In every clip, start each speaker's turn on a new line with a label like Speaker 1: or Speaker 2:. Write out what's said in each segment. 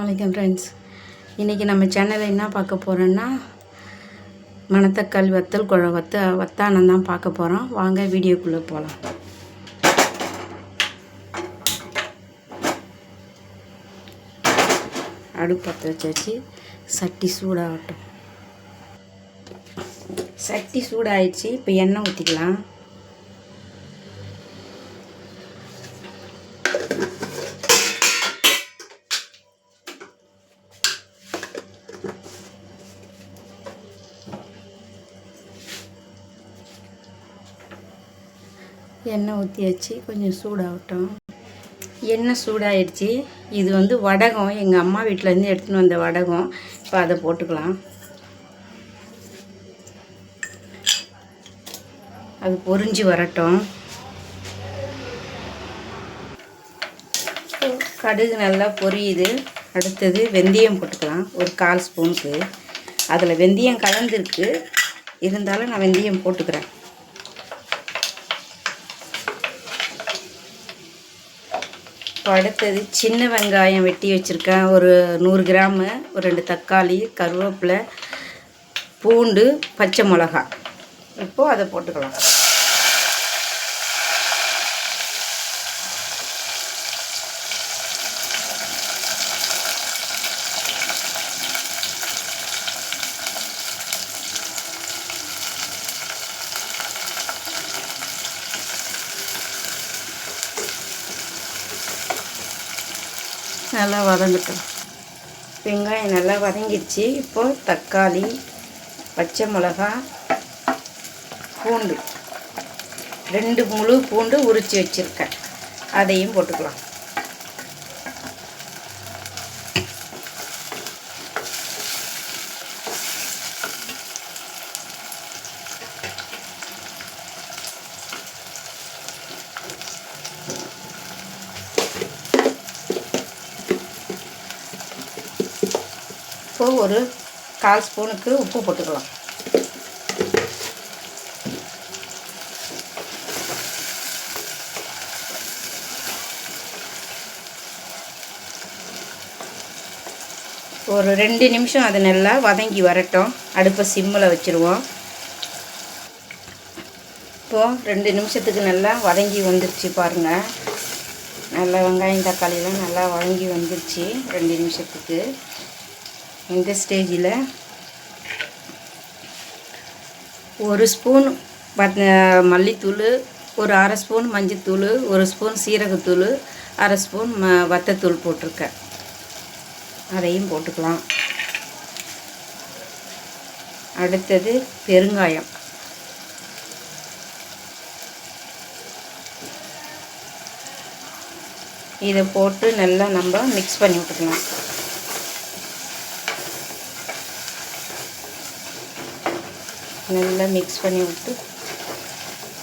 Speaker 1: அஸ்ஸலாமு ஃப்ரெண்ட்ஸ். இன்றைக்கி நம்ம சேனலில் என்ன பார்க்க போகிறோன்னா மணத்தக்காளி வத்தல் வத்தானம் தான் பார்க்க போகிறோம். வாங்க வீடியோக்குள்ளே போகலாம். அடுப்பு பற்ற வச்சாச்சு. சட்டி சூடாகட்டும். சட்டி சூடாகிடுச்சு. இப்போ எண்ணெய் ஊற்றிக்கலாம். எண்ணெய் ஊற்றியாச்சு. கொஞ்சம் சூடாகட்டும். எண்ணெய் சூடாகிடுச்சு. இது வடகம், எங்கள் அம்மா வீட்டிலேருந்து எடுத்துன்னு வந்த வடகம். இப்போ அதை போட்டுக்கலாம். அது பொரிஞ்சு வரட்டும். கடுகு நல்லா பொரியுது. அடுத்தது வெந்தயம் போட்டுக்கலாம். ஒரு 1/4 ஸ்பூனுக்கு. அதில் வெந்தயம் கலந்துருக்கு, இருந்தாலும் நான் வெந்தயம் போட்டுக்கிறேன். இப்போ அடுத்தது சின்ன வெங்காயம் வெட்டி வச்சுருக்கேன். ஒரு 100 கிராமு, ஒரு 2 தக்காளி, கருவேப்பிலை, பூண்டு, பச்சை மிளகாய். இப்போது அதை போட்டுக்கலாம். நல்லா வதங்கட்டும். வெங்காயம் நல்லா வதங்கிடுச்சு. இப்போது தக்காளி, பச்சை மிளகாய், பூண்டு, 2 முழு பூண்டு உரித்து வச்சுருக்கேன். அதையும் போட்டுக்கலாம். இப்போ ஒரு 1/4 ஸ்பூனுக்கு உப்பு போட்டுக்கலாம். ஒரு 2 நிமிஷம் அது நல்லா வதங்கி வரட்டும். அடுப்பை சிம்மில் வச்சுருவோம். இப்போது 2 நிமிஷத்துக்கு நல்லா வதங்கி வந்துருச்சு பாருங்கள். நல்லா வெங்காயம் தக்காளியெலாம் நல்லா வதங்கி வந்துருச்சு 2 நிமிஷத்துக்கு. இந்த ஸ்டேஜில் 1 ஸ்பூன் மல்லித்தூள், ஒரு 1/2 ஸ்பூன் மஞ்சத்தூள், 1 ஸ்பூன் சீரகத்தூள், 1/2 ஸ்பூன் வத்தத்தூள் போட்டிருக்கேன். அதையும் போட்டுக்கலாம். அடுத்தது பெருங்காயம். இதை போட்டு நல்லா நம்ம மிக்ஸ் பண்ணி விட்டுக்கலாம். நல்லா மிக்ஸ் பண்ணி விட்டு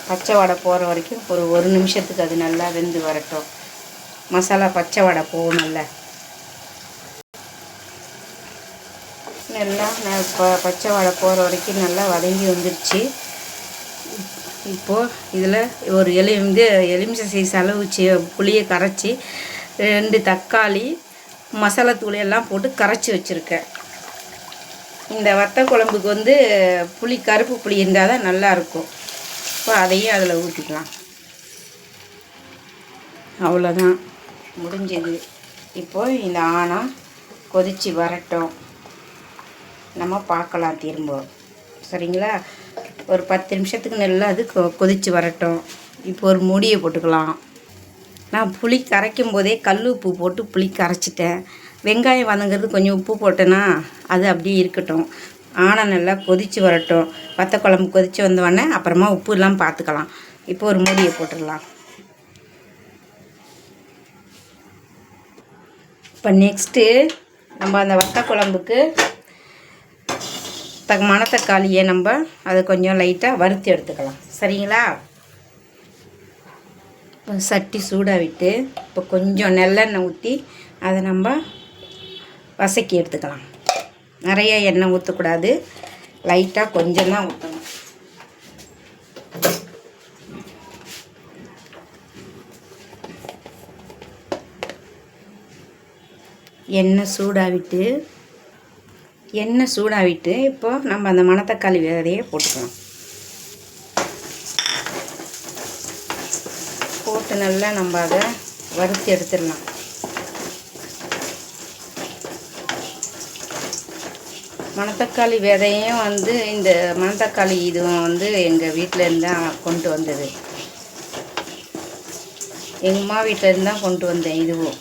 Speaker 1: பச்சை வடை போகிற வரைக்கும் ஒரு நிமிஷத்துக்கு அது நல்லா வெந்து வரட்டும். மசாலா பச்சை வடை போகணும்ல. நல்லா பச்சை வடை போகிற வரைக்கும் நல்லா வதங்கி வந்துடுச்சு. இப்போது இதில் ஒரு எலுமிச்சை சைஸ் அளவு புளியை கரைச்சி, 2 தக்காளி, மசாலா தூள் எல்லாம் போட்டு கரைச்சி வச்சுருக்கேன். இந்த வத்த குழம்புக்கு புளி, கருப்பு புளி இருந்தால் தான் நல்லாயிருக்கும். இப்போ அதையும் அதில் ஊற்றிக்கலாம். அவ்வளோதான், முடிஞ்சது. இப்போது இந்த ஆணம் கொதித்து வரட்டும். நம்ம பார்க்கலாம் திரும்ப. சரிங்களா? ஒரு 10 நிமிஷத்துக்கு நல்லா அது கொதித்து வரட்டும். இப்போ ஒரு மூடியை போட்டுக்கலாம். நான் புளி கரைக்கும் போதே கல் உப்பு போட்டு புளி கரைச்சிட்டேன். வெங்காயம் வதங்கிறது கொஞ்சம் உப்பு போட்டேன்னா அது அப்படியே இருக்கட்டும். ஆனால் நல்லா கொதித்து வரட்டும். வத்த குழம்பு கொதித்து வந்தோடனே அப்புறமா உப்பு எல்லாம் பார்த்துக்கலாம். இப்போ ஒரு மூடியை போட்டுடலாம். இப்போ நெக்ஸ்ட்டு நம்ம அந்த வத்த குழம்புக்கு மணத்தக்காளியை நம்ம அதை கொஞ்சம் லைட்டாக வறுத்து எடுத்துக்கலாம். சரிங்களா? இப்போ சட்டி சூடாக விட்டு இப்போ கொஞ்சம் நல்லெண்ணெய் ஊற்றி அதை நம்ம வதக்கி எடுத்துக்கலாம். நிறைய எண்ணெய் ஊற்றக்கூடாது, லைட்டாக கொஞ்சம் தான் ஊற்றணும். எண்ணெய் சூடாகிட்டு இப்போது நம்ம அந்த மணத்தக்காளி விதையை போட்டுக்கலாம். போட்டு நல்லா நம்ம அதை வறுத்து எடுத்துடலாம். மணத்தக்காளி விதையும் வந்து இந்த மணத்தக்காளி இதுவும் வந்து எங்கள் வீட்டிலேருந்து தான் கொண்டு வந்தது. எங்கள் அம்மா வீட்டிலேருந்து தான் கொண்டு வந்தேன். இதுவும்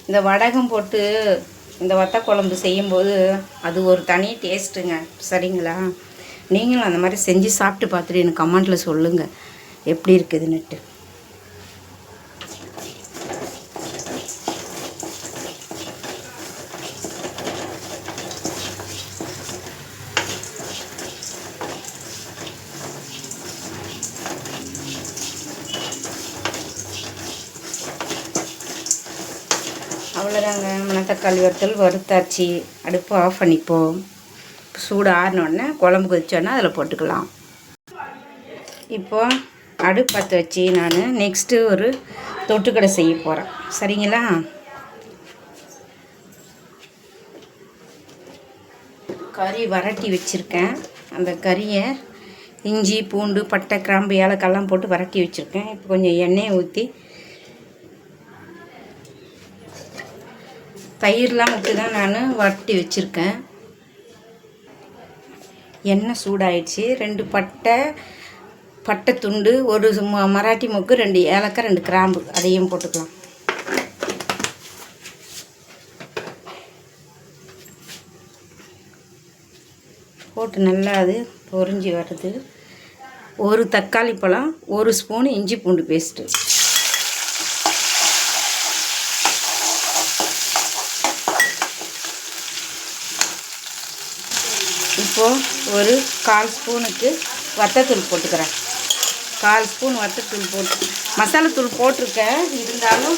Speaker 1: இந்த வடகம் போட்டு இந்த வத்த குழம்பு செய்யும்போது அது ஒரு தனி டேஸ்ட்டுங்க. சரிங்களா? நீங்களும் அந்த மாதிரி செஞ்சு சாப்பிட்டு பார்த்துட்டு எனக்கு கமெண்ட்டில் சொல்லுங்கள் எப்படி இருக்குதுன்னுட்டு. அவ்வளோதாங்க, மணத்தக்காளி வறுத்தல் வறுத்தாச்சு. அடுப்பு ஆஃப் பண்ணிப்போம். சூடு ஆறினோடனே குழம்பு கொதிச்சோன்னா அதில் போட்டுக்கலாம். இப்போது அடுப்பு பற்ற வச்சு நான் நெக்ஸ்ட்டு ஒரு தொட்டுக்கடை செய்ய போகிறேன். சரிங்களா? கறி வரட்டி வச்சுருக்கேன். அந்த கறியை இஞ்சி பூண்டு பட்டை கிராம்பு ஏலக்காயெல்லாம் போட்டு வரட்டி வச்சுருக்கேன். இப்போ கொஞ்சம் எண்ணெயை ஊற்றி தயிர்லாம் விட்டு தான் நான் வரட்டி வச்சுருக்கேன். எண்ணெய் சூடாயிடுச்சு. 2 பட்டை துண்டு, ஒரு மராட்டி மொக்கு, 2 ஏலக்காய், 2 கிராம்பு அதையும் போட்டுக்கலாம். போட்டு நல்லா அது பொரிஞ்சு வருது. ஒரு தக்காளி பழம், 1 ஸ்பூன் இஞ்சி பூண்டு பேஸ்ட்டு, இப்போது ஒரு 1/4 ஸ்பூனுக்கு வத்தத்தூள் போட்டுக்கிறேன். 1/4 ஸ்பூன் வத்தத்தூள் போட்டு மசாலாத்தூள் போட்டிருக்கேன். இருந்தாலும்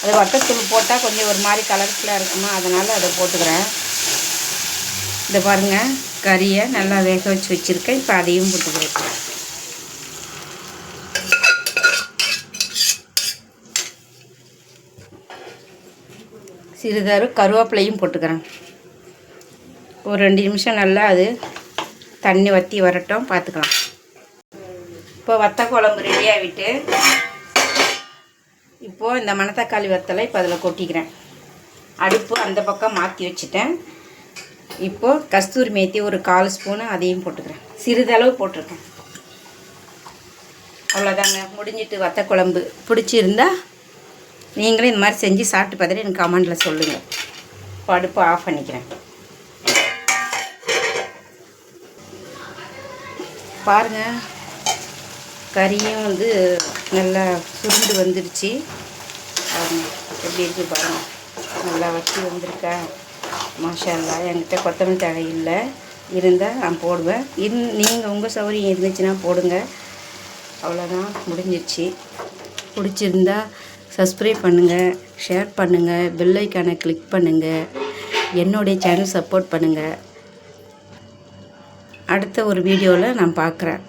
Speaker 1: அது வத்தத்தூள் போட்டால் கொஞ்சம் ஒரு மாதிரி கலர்ஃபுல்லாக இருக்குமா, அதனால் அதை போட்டுக்கிறேன். இதை பாருங்கள், கறியை நல்லா வேக வச்சு வச்சுருக்கேன். இப்போ அதையும் போட்டுக்கிறேன். சிறிதளவு கருவேப்பிலையும் போட்டுக்கிறேன். ஒரு 2 நிமிஷம் நல்லா அது தண்ணி வற்றி வரட்டும், பார்த்துக்கலாம். இப்போ வத்த குழம்பு ரெடி ஆகிட்டு இப்போது இந்த மணத்தக்காளி வத்தலை இப்போ அதில் கொட்டிக்கிறேன். அடுப்பு அந்த பக்கம் மாற்றி வச்சுட்டேன். இப்போது கஸ்தூரி மேத்தி ஒரு 1/4 ஸ்பூனு அதையும் போட்டுக்கிறேன். சிறிதளவு போட்டிருக்கேன். அவ்வளோதாங்க, முடிஞ்சிட்டு. வத்த குழம்பு பிடிச்சிருந்தா நீங்களும் இந்த மாதிரி செஞ்சு சாப்பிட்டு பார்த்துட்டு எனக்கு கமெண்டில் சொல்லுங்கள். இப்போ அடுப்பு ஆஃப் பண்ணிக்கிறேன். பாருங்கள், கறியும் வந்து நல்லா சுருண்டு வந்துடுச்சு. எப்படி இருக்குது பாருங்கள், நல்லா வச்சு வந்திருக்கா. மாஷா அல்லாஹ். என்கிட்ட கொத்தமல்லி தழை இல்லை, இருந்தால் நான் போடுவேன். நீங்கள் உங்கள் சௌகரியம் இருந்துச்சுன்னா போடுங்க. அவ்வளோதான், முடிஞ்சிடுச்சு. பிடிச்சிருந்தா சப்ஸ்கிரைப் பண்ணுங்கள், ஷேர் பண்ணுங்கள், பெல் ஐக்கானை கிளிக் பண்ணுங்கள், என்னுடைய சேனல் சப்போர்ட் பண்ணுங்கள். அடுத்த ஒரு வீடியோவில் நான் பார்க்குறேன்.